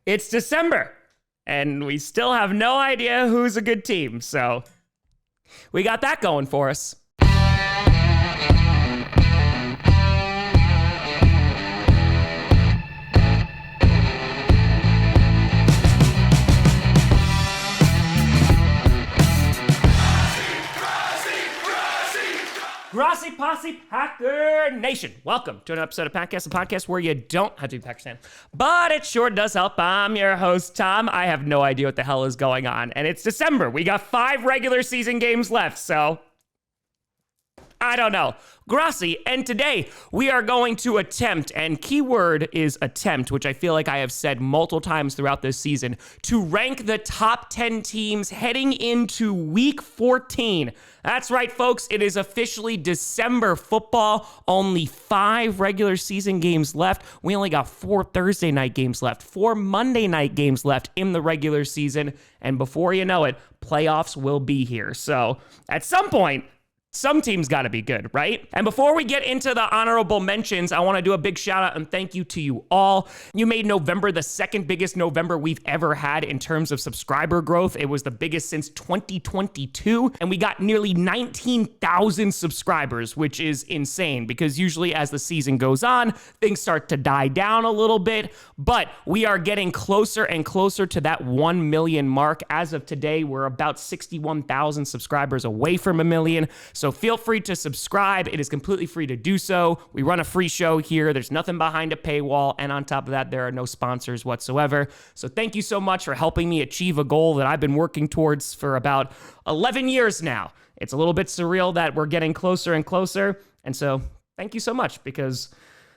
It's December, and we still have no idea who's a good team, so we got that going for us. Grossi Posse Packer Nation. Welcome to an episode of Packcast, a podcast where you don't have to be Packers fan, but it sure does help. I'm your host, Tom. I have no idea what the hell is going on, and it's December. We got 5 regular season games left, so I don't know. Grossi, and today we are going to attempt, and keyword is attempt, which I feel like I have said multiple times throughout this season, to rank the top 10 teams heading into week 14. That's right, folks. It is officially December football. Only 5 regular season games left. We only got 4 Thursday night games left, 4 Monday night games left in the regular season, and before you know it, playoffs will be here. So at some point, some teams got to be good, right? And before we get into the honorable mentions, I want to do a big shout out and thank you to you all. You made November the second biggest November we've ever had in terms of subscriber growth. It was the biggest since 2022, and we got nearly 19,000 subscribers, which is insane because usually as the season goes on, things start to die down a little bit, but we are getting closer and closer to that 1 million mark. As of today, we're about 61,000 subscribers away from a million. So feel free to subscribe. It is completely free to do so. We run a free show here. There's nothing behind a paywall. And on top of that, there are no sponsors whatsoever. So thank you so much for helping me achieve a goal that I've been working towards for about 11 years now. It's a little bit surreal that we're getting closer and closer. And so thank you so much because,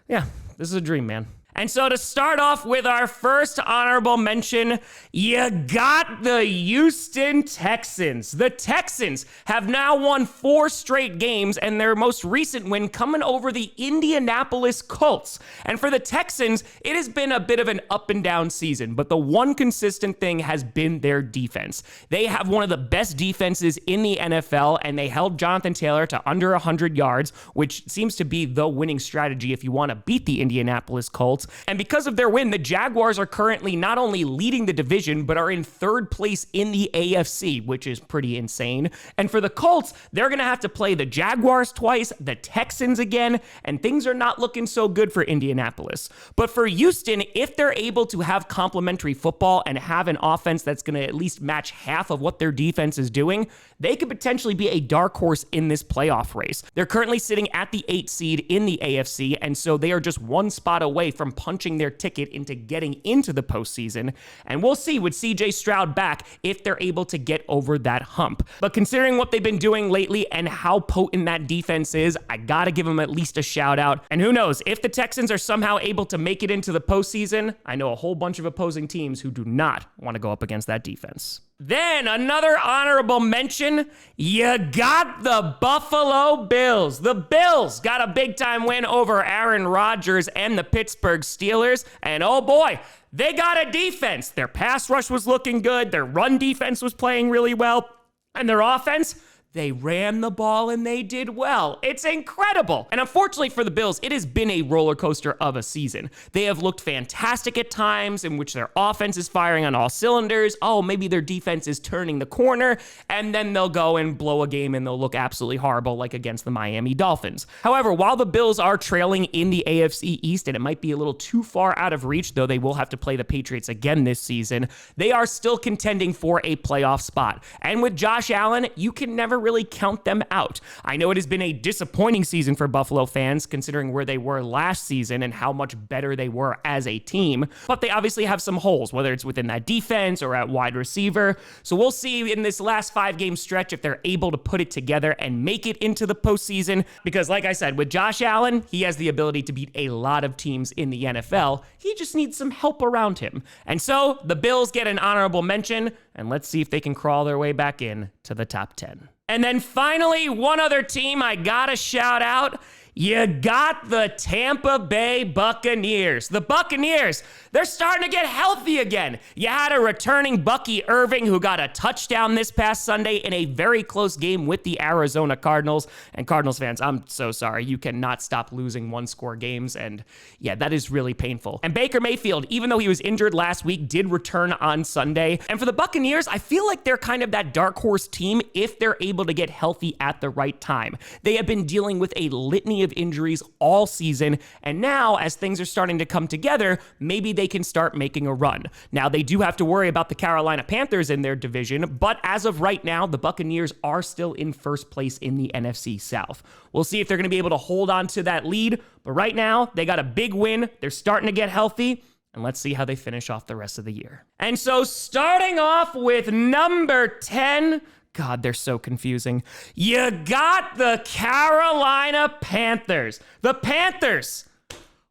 yeah, this is a dream, man. And so to start off with our first honorable mention, you got the Houston Texans. The Texans have now won 4 straight games, and their most recent win coming over the Indianapolis Colts. And for the Texans, it has been a bit of an up and down season, but the one consistent thing has been their defense. They have one of the best defenses in the NFL, and they held Jonathan Taylor to under 100 yards, which seems to be the winning strategy if you want to beat the Indianapolis Colts. And because of their win, the Jaguars are currently not only leading the division, but are in 3rd place in the AFC, which is pretty insane. And for the Colts, they're going to have to play the Jaguars twice, the Texans again, and things are not looking so good for Indianapolis. But for Houston, if they're able to have complementary football and have an offense that's going to at least match half of what their defense is doing, they could potentially be a dark horse in this playoff race. They're currently sitting at the 8th seed in the AFC, and so they are just 1 spot away from punching their ticket into getting into the postseason. And we'll see with CJ Stroud back if they're able to get over that hump. But considering what they've been doing lately and how potent that defense is, I gotta give them at least a shout out. And who knows, if the Texans are somehow able to make it into the postseason, I know a whole bunch of opposing teams who do not want to go up against that defense. Then another honorable mention, you got the Buffalo Bills. The Bills got a big time win over Aaron Rodgers and the Pittsburgh Steelers. And oh boy, they got a defense. Their pass rush was looking good. Their run defense was playing really well. And their offense, they ran the ball and they did well. It's incredible. And unfortunately for the Bills, it has been a roller coaster of a season. They have looked fantastic at times in which their offense is firing on all cylinders. Oh, maybe their defense is turning the corner, and then they'll go and blow a game and they'll look absolutely horrible like against the Miami Dolphins. However, while the Bills are trailing in the AFC East, and it might be a little too far out of reach, though they will have to play the Patriots again this season, they are still contending for a playoff spot. And with Josh Allen, you can never really count them out. I know it has been a disappointing season for Buffalo fans considering where they were last season and how much better they were as a team, but they obviously have some holes, whether it's within that defense or at wide receiver. So we'll see in this last 5-game stretch if they're able to put it together and make it into the postseason, because like I said, with Josh Allen, he has the ability to beat a lot of teams in the NFL. He just needs some help around him. And so the Bills get an honorable mention, and let's see if they can crawl their way back in to the top 10. And then finally, one other team I gotta shout out. You got the Tampa Bay Buccaneers. The Buccaneers, They're starting to get healthy again. You had a returning Bucky Irving who got a touchdown this past Sunday in a very close game with the Arizona Cardinals. And Cardinals fans, I'm so sorry. You cannot stop losing one-score games. And yeah, that is really painful. And Baker Mayfield, even though he was injured last week, did return on Sunday. And for the Buccaneers, I feel like they're kind of that dark horse team if they're able to get healthy at the right time. They have been dealing with a litany of injuries all season, and now as things are starting to come together, maybe they can start making a run. Now, they do have to worry about the Carolina Panthers in their division, but as of right now, the Buccaneers are still in first place in the NFC South. We'll see if they're going to be able to hold on to that lead, but right now, they got a big win. They're starting to get healthy. And let's see how they finish off the rest of the year. And so starting off with number 10, God, they're so confusing. You got the Carolina Panthers. The Panthers.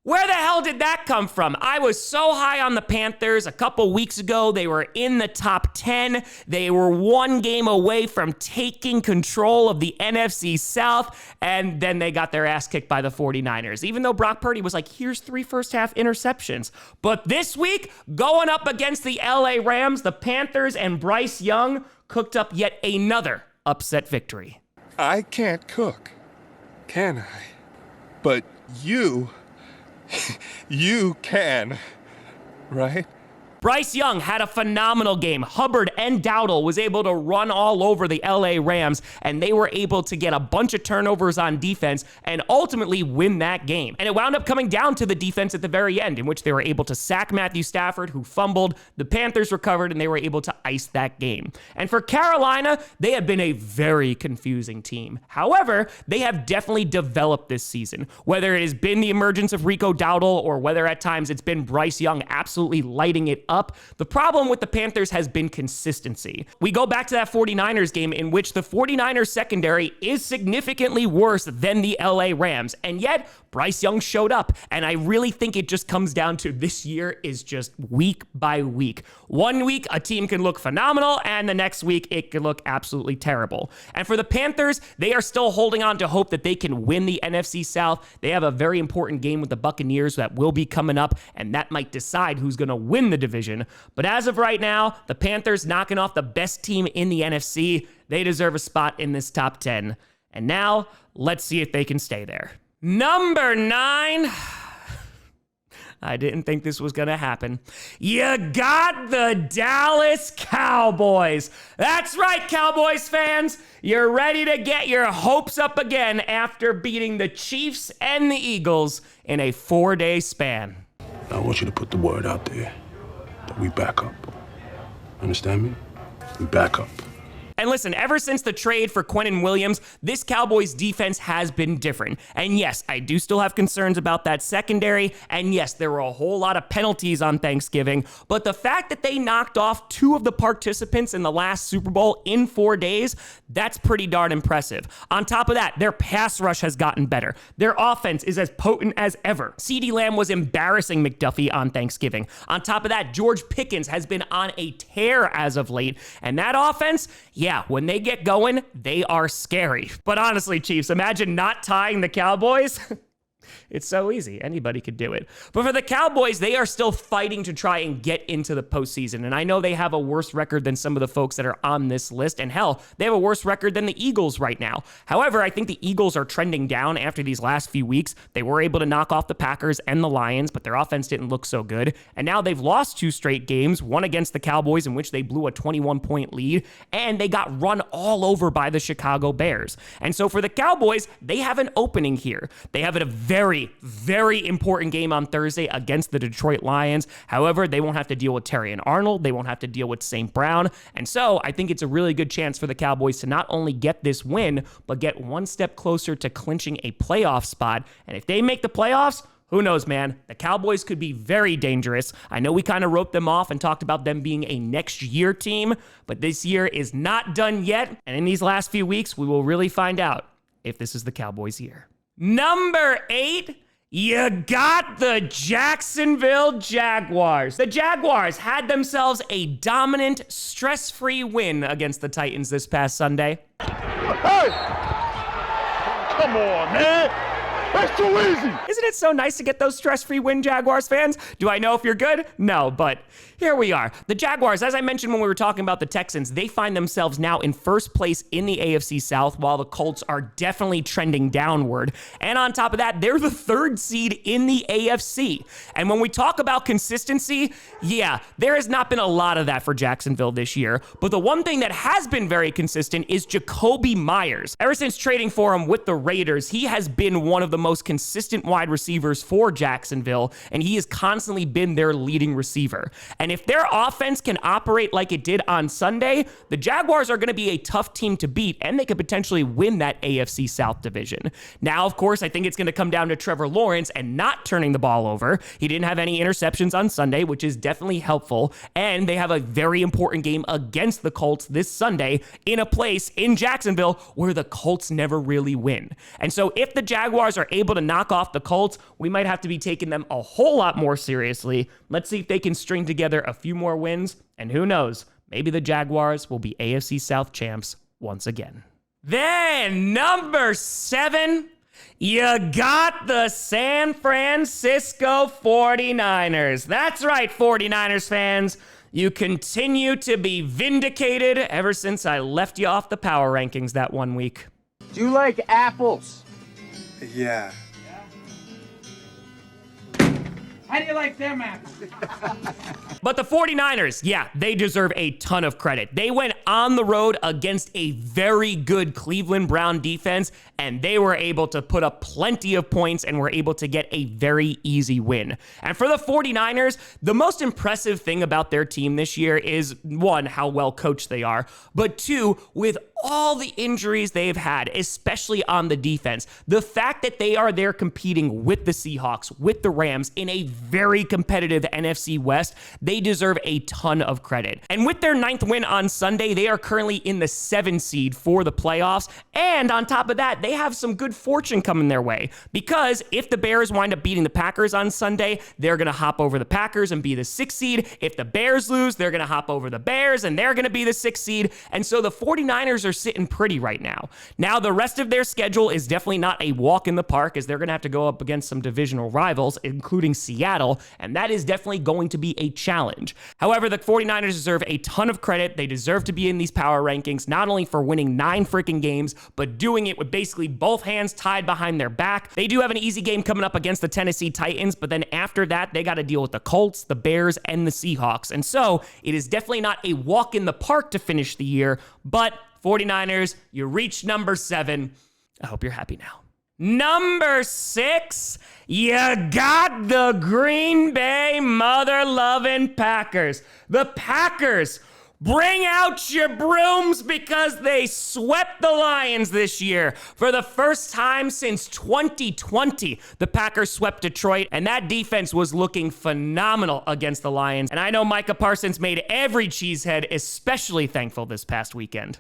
Where the hell did that come from? I was so high on the Panthers a couple weeks ago. They were in the top 10. They were one game away from taking control of the NFC South, and then they got their ass kicked by the 49ers, even though Brock Purdy was like, here's 3 first-half interceptions. But this week, going up against the LA Rams, the Panthers and Bryce Young cooked up yet another upset victory. I can't cook, can I? But you can, right? Bryce Young had a phenomenal game. Hubbard and Dowdle was able to run all over the LA Rams, and they were able to get a bunch of turnovers on defense and ultimately win that game. And it wound up coming down to the defense at the very end, in which they were able to sack Matthew Stafford, who fumbled. The Panthers recovered, and they were able to ice that game. And for Carolina, they have been a very confusing team. However, they have definitely developed this season. Whether it has been the emergence of Rico Dowdle or whether at times it's been Bryce Young absolutely lighting it up, the problem with the Panthers has been consistency. We go back to that 49ers game in which the 49ers secondary is significantly worse than the LA Rams, and yet Bryce Young showed up, and I really think it just comes down to this year is just week by week. One week, a team can look phenomenal, and the next week, it can look absolutely terrible. And for the Panthers, they are still holding on to hope that they can win the NFC South. They have a very important game with the Buccaneers that will be coming up, and that might decide who's going to win the division. But as of right now, the Panthers knocking off the best team in the NFC. They deserve a spot in this top 10. And now, let's see if they can stay there. Number 9. I didn't think this was going to happen. You got the Dallas Cowboys. That's right, Cowboys fans. You're ready to get your hopes up again after beating the Chiefs and the Eagles in a 4-day span. I want you to put the word out there that we back up. Understand me? We back up. And listen, ever since the trade for Quinnen Williams, this Cowboys defense has been different. And yes, I do still have concerns about that secondary. And yes, there were a whole lot of penalties on Thanksgiving. But the fact that they knocked off 2 of the participants in the last Super Bowl in 4 days, that's pretty darn impressive. On top of that, their pass rush has gotten better. Their offense is as potent as ever. CeeDee Lamb was embarrassing McDuffie on Thanksgiving. On top of that, George Pickens has been on a tear as of late. And that offense, yeah, when they get going, they are scary. But honestly, Chiefs, imagine not tying the Cowboys. It's so easy. Anybody could do it. But for the Cowboys, they are still fighting to try and get into the postseason. And I know they have a worse record than some of the folks that are on this list. And hell, they have a worse record than the Eagles right now. However, I think the Eagles are trending down after these last few weeks. They were able to knock off the Packers and the Lions, but their offense didn't look so good. And now they've lost 2 straight games, one against the Cowboys in which they blew a 21-point lead, and they got run all over by the Chicago Bears. And so for the Cowboys, they have an opening here. They have a very, very important game on Thursday against the Detroit Lions. However, they won't have to deal with Terry and Arnold. They won't have to deal with St. Brown. And so I think it's a really good chance for the Cowboys to not only get this win, but get one step closer to clinching a playoff spot. And if they make the playoffs, who knows, man? The Cowboys could be very dangerous. I know we kind of wrote them off and talked about them being a next year team, but this year is not done yet. And in these last few weeks, we will really find out if this is the Cowboys' year. Number 8, you got the Jacksonville Jaguars. The Jaguars had themselves a dominant, stress-free win against the Titans this past Sunday. Hey! Come on, man! That's too easy. Isn't it so nice to get those stress-free win, Jaguars fans? Do I know if you're good? No, but here we are. The Jaguars, as I mentioned when we were talking about the Texans, they find themselves now in first place in the AFC South, while the Colts are definitely trending downward. And on top of that, they're the third seed in the AFC. And when we talk about consistency, yeah, there has not been a lot of that for Jacksonville this year. But the one thing that has been very consistent is Jacoby Myers. Ever since trading for him with the Raiders, he has been one of the most consistent wide receivers for Jacksonville, and he has constantly been their leading receiver. And if their offense can operate like it did on Sunday, the Jaguars are going to be a tough team to beat, and they could potentially win that AFC South division. Now, of course, I think it's going to come down to Trevor Lawrence and not turning the ball over. He didn't have any interceptions on Sunday, which is definitely helpful, and they have a very important game against the Colts this Sunday in a place in Jacksonville where the Colts never really win. And so if the Jaguars are able to knock off the Colts, we might have to be taking them a whole lot more seriously. Let's see if they can string together a few more wins, and who knows, maybe the Jaguars will be AFC South champs once again. Then, number 7, you got the San Francisco 49ers. That's right, 49ers fans. You continue to be vindicated ever since I left you off the power rankings that one week. Do you like apples? Yeah. How do you like them apples? But the 49ers, yeah, they deserve a ton of credit. They went on the road against a very good Cleveland Brown defense, and they were able to put up plenty of points and were able to get a very easy win. And for the 49ers, the most impressive thing about their team this year is, one, how well coached they are, but two, with all the injuries they've had, especially on the defense, the fact that they are there competing with the Seahawks, with the Rams in a very competitive NFC West, they deserve a ton of credit. And with their 9th win on Sunday, they are currently in the 7 seed for the playoffs. And on top of that, they have some good fortune coming their way, because if the Bears wind up beating the Packers on Sunday, they're going to hop over the Packers and be the 6th seed. If the Bears lose, they're going to hop over the Bears and they're going to be the 6th seed. And so the 49ers are sitting pretty right now. Now, the rest of their schedule is definitely not a walk in the park, as they're going to have to go up against some divisional rivals, including Seattle, and that is definitely going to be a challenge. However, the 49ers deserve a ton of credit. They deserve to be in these power rankings, not only for winning 9 freaking games, but doing it with basically both hands tied behind their back. They do have an easy game coming up against the Tennessee Titans, but then after that, they got to deal with the Colts, the Bears, and the Seahawks. And so it is definitely not a walk in the park to finish the year, but 49ers, you reached number 7. I hope you're happy now. Number 6, you got the Green Bay mother-loving Packers. The Packers, bring out your brooms, because they swept the Lions this year. For the first time since 2020, the Packers swept Detroit, and that defense was looking phenomenal against the Lions. And I know Micah Parsons made every cheesehead especially thankful this past weekend.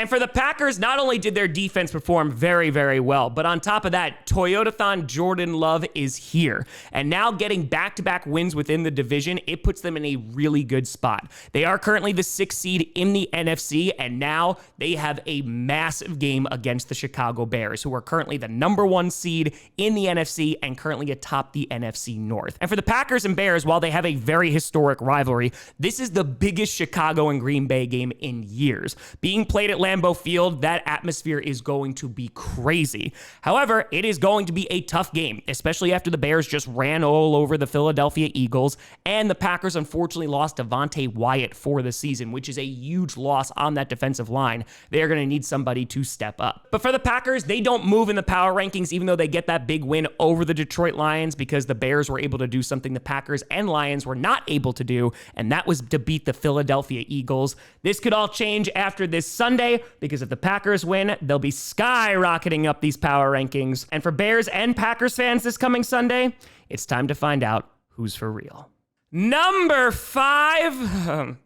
And for the Packers, not only did their defense perform very, very well, but on top of that, Toyotathon Jordan Love is here. And now getting back-to-back wins within the division, it puts them in a really good spot. They are currently the 6th seed in the NFC, and now they have a massive game against the Chicago Bears, who are currently the number 1 seed in the NFC and currently atop the NFC North. And for the Packers and Bears, while they have a very historic rivalry, this is the biggest Chicago and Green Bay game in years. Being played at Lambeau Field, that atmosphere is going to be crazy. However, it is going to be a tough game, especially after the Bears just ran all over the Philadelphia Eagles, and the Packers unfortunately lost Devontae Wyatt for the season, which is a huge loss on that defensive line. They are going to need somebody to step up. But for the Packers, they don't move in the power rankings, even though they get that big win over the Detroit Lions, because the Bears were able to do something the Packers and Lions were not able to do, and that was to beat the Philadelphia Eagles. This could all change after this Sunday, because if the Packers win, they'll be skyrocketing up these power rankings. And for Bears and Packers fans this coming Sunday, it's time to find out who's for real. Number 5.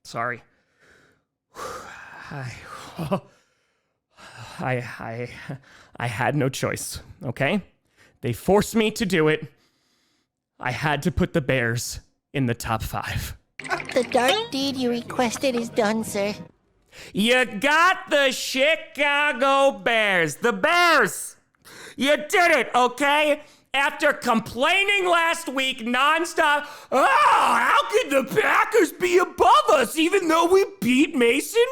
Sorry. I had no choice, okay? They forced me to do it. I had to put the Bears in the top 5. The dark deed you requested is done, sir. You got the Chicago Bears. The Bears! You did it, okay? After complaining last week nonstop, how could the Packers be above us even though we beat Mason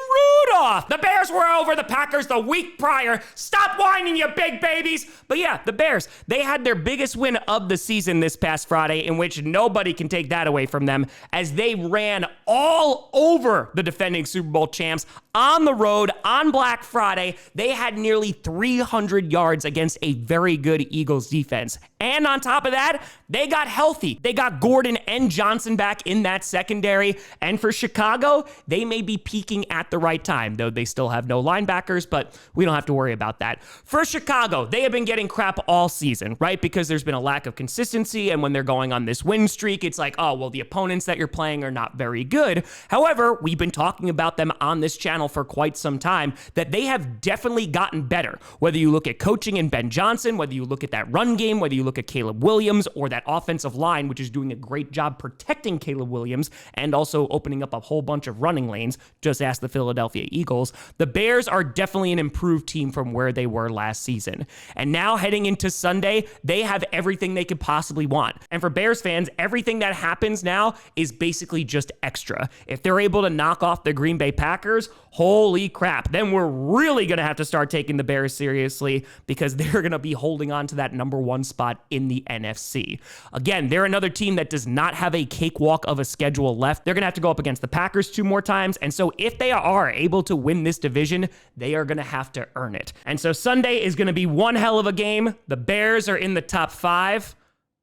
Rudolph? The Bears were over the Packers the week prior. Stop whining, you big babies. But yeah, the Bears, they had their biggest win of the season this past Friday, in which nobody can take that away from them, as they ran all over the defending Super Bowl champs on the road on Black Friday. They had nearly 300 yards against a very good Eagles defense. And on top of that, they got healthy. They got Gordon and Johnson back in that secondary. And for Chicago, they may be peaking at the right time, though they still have no linebackers, but we don't have to worry about that. For Chicago, they have been getting crap all season, right? Because there's been a lack of consistency, and when they're going on this win streak, it's like, oh, well, the opponents that you're playing are not very good. However, we've been talking about them on this channel for quite some time, that they have definitely gotten better. Whether you look at coaching and Ben Johnson, whether you look at that run game, whether you look at Caleb Williams or that offensive line, which is doing a great job protecting Caleb Williams and also opening up a whole bunch of running lanes. Just ask the Philadelphia Eagles. The Bears are definitely an improved team from where they were last season. And now heading into Sunday, they have everything they could possibly want. And for Bears fans, everything that happens now is basically just extra. If they're able to knock off the Green Bay Packers, holy crap, then we're really going to have to start taking the Bears seriously, because they're going to be holding on to that number one spot in the NFC. Again, they're another team that does not have a cakewalk of a schedule left. They're going to have to go up against the Packers 2 more times. And so if they are able to win this division, they are going to have to earn it. And so Sunday is going to be one hell of a game. The Bears are in the top 5.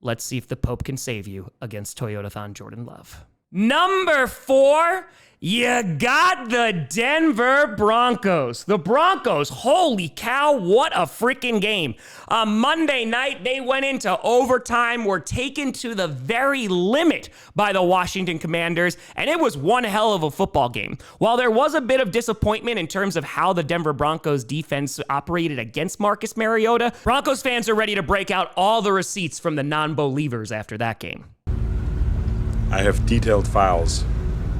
Let's see if the Pope can save you against Toyotathon Jordan Love. Number 4, you got the Denver Broncos. The Broncos, holy cow, what a freaking game. On Monday night, they went into overtime, were taken to the very limit by the Washington Commanders, and it was one hell of a football game. While there was a bit of disappointment in terms of how the Denver Broncos defense operated against Marcus Mariota, Broncos fans are ready to break out all the receipts from the non-believers after that game. I have detailed files.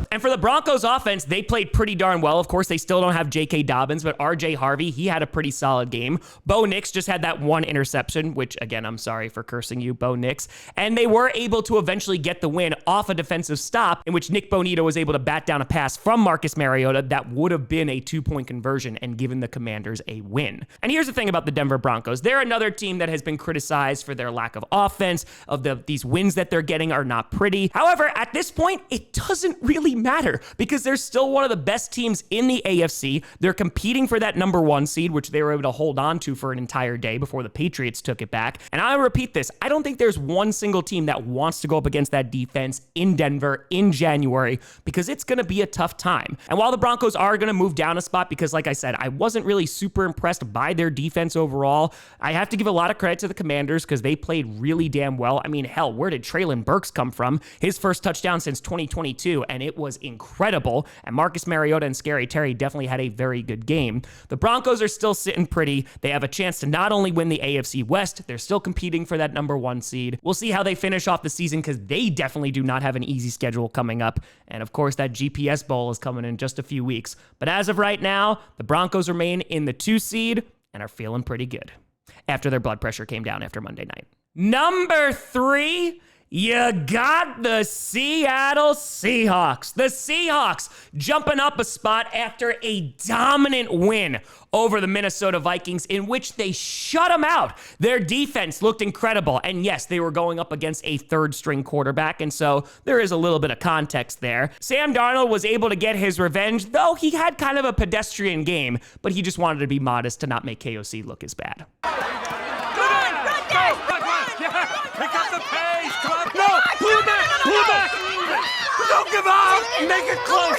And for the Broncos offense, they played pretty darn well. Of course, they still don't have J.K. Dobbins, but R.J. Harvey, he had a pretty solid game. Bo Nix just had that one interception, which, again, I'm sorry for cursing you, Bo Nix. And they were able to eventually get the win off a defensive stop in which Nick Bonito was able to bat down a pass from Marcus Mariota that would have been a 2-point conversion and given the Commanders a win. And here's the thing about the Denver Broncos. They're another team that has been criticized for their lack of offense, these wins that they're getting are not pretty. However, at this point, it doesn't really matter, because they're still one of the best teams in the AFC. They're competing for that number 1 seed, which they were able to hold on to for an entire day before the Patriots took it back. And I repeat this, I don't think there's one single team that wants to go up against that defense in Denver in January, because it's going to be a tough time. And while the Broncos are going to move down a spot, because like I said, I wasn't really super impressed by their defense overall, I have to give a lot of credit to the Commanders because they played really damn well. I mean, hell, where did Treylon Burks come from? His first touchdown since 2022, and it was incredible. And Marcus Mariota and Scary Terry definitely had a very good game. The Broncos are still sitting pretty. They have a chance to not only win the AFC West, they're still competing for that number 1 seed. We'll see how they finish off the season, because they definitely do not have an easy schedule coming up. And of course, that GPS Bowl is coming in just a few weeks. But as of right now, the Broncos remain in the 2 seed and are feeling pretty good after their blood pressure came down after Monday night. Number 3, you got the Seattle Seahawks. The Seahawks jumping up a spot after a dominant win over the Minnesota Vikings, in which they shut them out. Their defense looked incredible. And yes, they were going up against a 3rd-string quarterback, and so there is a little bit of context there. Sam Darnold was able to get his revenge, though he had kind of a pedestrian game, but he just wanted to be modest to not make KOC look as bad. Pick up the pace. Come on. No, pull it back. Don't give up. Make it close.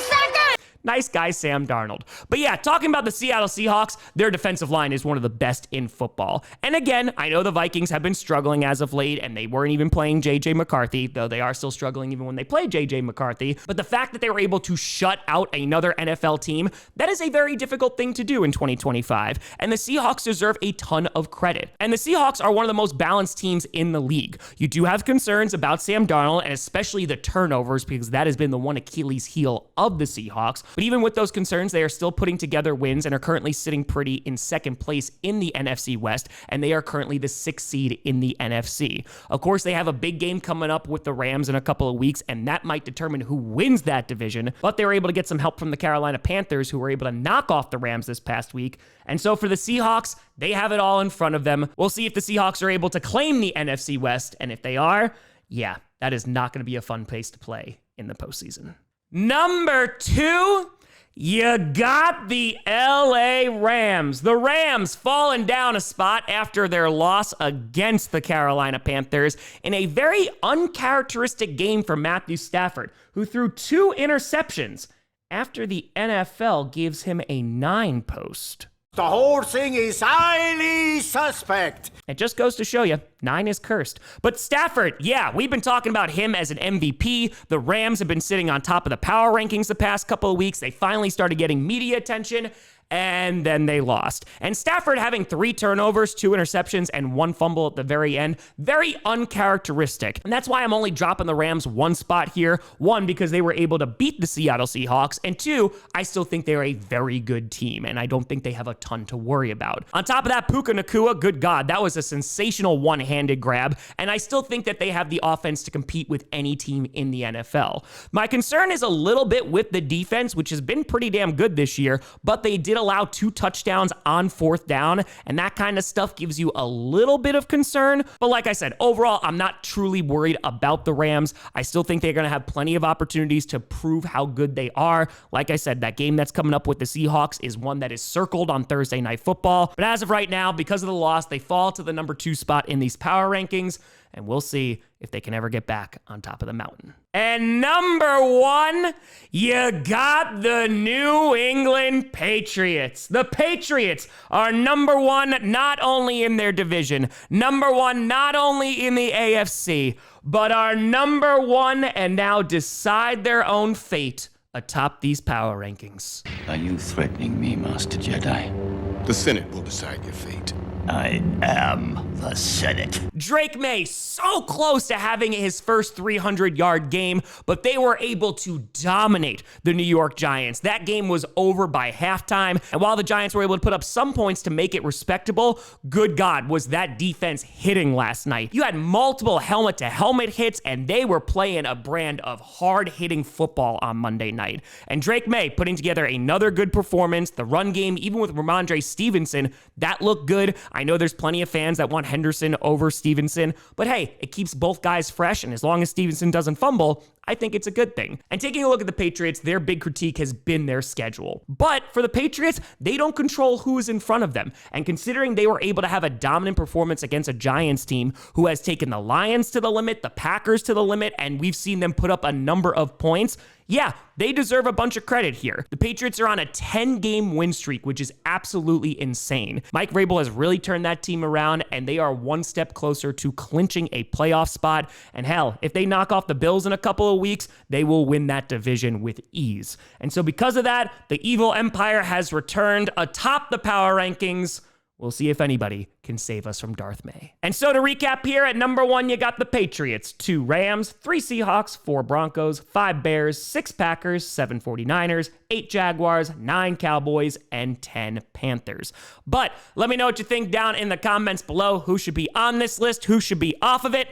Nice guy, Sam Darnold. But yeah, talking about the Seattle Seahawks, their defensive line is one of the best in football. And again, I know the Vikings have been struggling as of late, and they weren't even playing J.J. McCarthy, though they are still struggling even when they play J.J. McCarthy. But the fact that they were able to shut out another NFL team, that is a very difficult thing to do in 2025. And the Seahawks deserve a ton of credit. And the Seahawks are one of the most balanced teams in the league. You do have concerns about Sam Darnold, and especially the turnovers, because that has been the one Achilles heel of the Seahawks. But even with those concerns, they are still putting together wins and are currently sitting pretty in second place in the NFC West, and they are currently the 6th seed in the NFC. Of course, they have a big game coming up with the Rams in a couple of weeks, and that might determine who wins that division, but they were able to get some help from the Carolina Panthers, who were able to knock off the Rams this past week. And so for the Seahawks, they have it all in front of them. We'll see if the Seahawks are able to claim the NFC West, and if they are, yeah, that is not going to be a fun place to play in the postseason. Number 2, you got the LA Rams. The Rams falling down a spot after their loss against the Carolina Panthers in a very uncharacteristic game for Matthew Stafford, who threw 2 interceptions after the NFL gives him a 9-post. The whole thing is highly suspect. It just goes to show you, 9 is cursed. But Stafford, yeah, we've been talking about him as an MVP. The Rams have been sitting on top of the power rankings the past couple of weeks. They finally started getting media attention, and then they lost. And Stafford having 3 turnovers, 2 interceptions, and 1 fumble at the very end, very uncharacteristic. And that's why I'm only dropping the Rams 1 spot here. 1, because they were able to beat the Seattle Seahawks, and 2, I still think they're a very good team, and I don't think they have a ton to worry about. On top of that, Puka Nacua, good God, that was a sensational one-handed grab, and I still think that they have the offense to compete with any team in the NFL. My concern is a little bit with the defense, which has been pretty damn good this year, but they did allow 2 touchdowns on 4th down, and that kind of stuff gives you a little bit of concern. But like I said, overall, I'm not truly worried about the Rams. I still think they're going to have plenty of opportunities to prove how good they are. Like I said, that game that's coming up with the Seahawks is one that is circled on Thursday Night Football. But as of right now, because of the loss, they fall to the number 2 spot in these power rankings, and we'll see if they can ever get back on top of the mountain. And number 1, you got the New England Patriots. The Patriots are number 1 not only in their division, number 1 not only in the AFC, but are number 1 and now decide their own fate atop these power rankings. Are you threatening me, Master Jedi? The Senate will decide your fate. I am the Senate. Drake May, so close to having his first 300-yard game, but they were able to dominate the New York Giants. That game was over by halftime, and while the Giants were able to put up some points to make it respectable, good God, was that defense hitting last night. You had multiple helmet-to-helmet hits, and they were playing a brand of hard-hitting football on Monday night. And Drake May putting together another good performance. The run game, even with Ramondre Stevenson, that looked good. I know there's plenty of fans that want Henderson over Stevenson, but hey, it keeps both guys fresh, and as long as Stevenson doesn't fumble, I think it's a good thing. And taking a look at the Patriots, their big critique has been their schedule. But for the Patriots, they don't control who is in front of them. And considering they were able to have a dominant performance against a Giants team who has taken the Lions to the limit, the Packers to the limit, and we've seen them put up a number of points, yeah, they deserve a bunch of credit here. The Patriots are on a 10-game win streak, which is absolutely insane. Mike Vrabel has really turned that team around, and they are one step closer to clinching a playoff spot. And hell, if they knock off the Bills in a couple of weeks, they will win that division with ease. And so because of that, the evil empire has returned atop the power rankings. We'll see if anybody can save us from Darth May. And so to recap here, at number 1, you got the Patriots, 2 Rams, 3 Seahawks, 4 Broncos, 5 Bears, 6 Packers, 7 49ers, 8 Jaguars, 9 Cowboys, and 10 Panthers. But let me know what you think down in the comments below. Who should be on this list? Who should be off of it?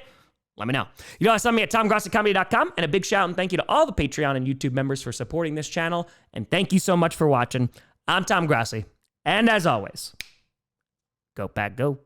Let me know. You can always find me at TomGrossiComedy.com, and a big shout and thank you to all the Patreon and YouTube members for supporting this channel. And thank you so much for watching. I'm Tom Grossi, and as always, go Pack Go.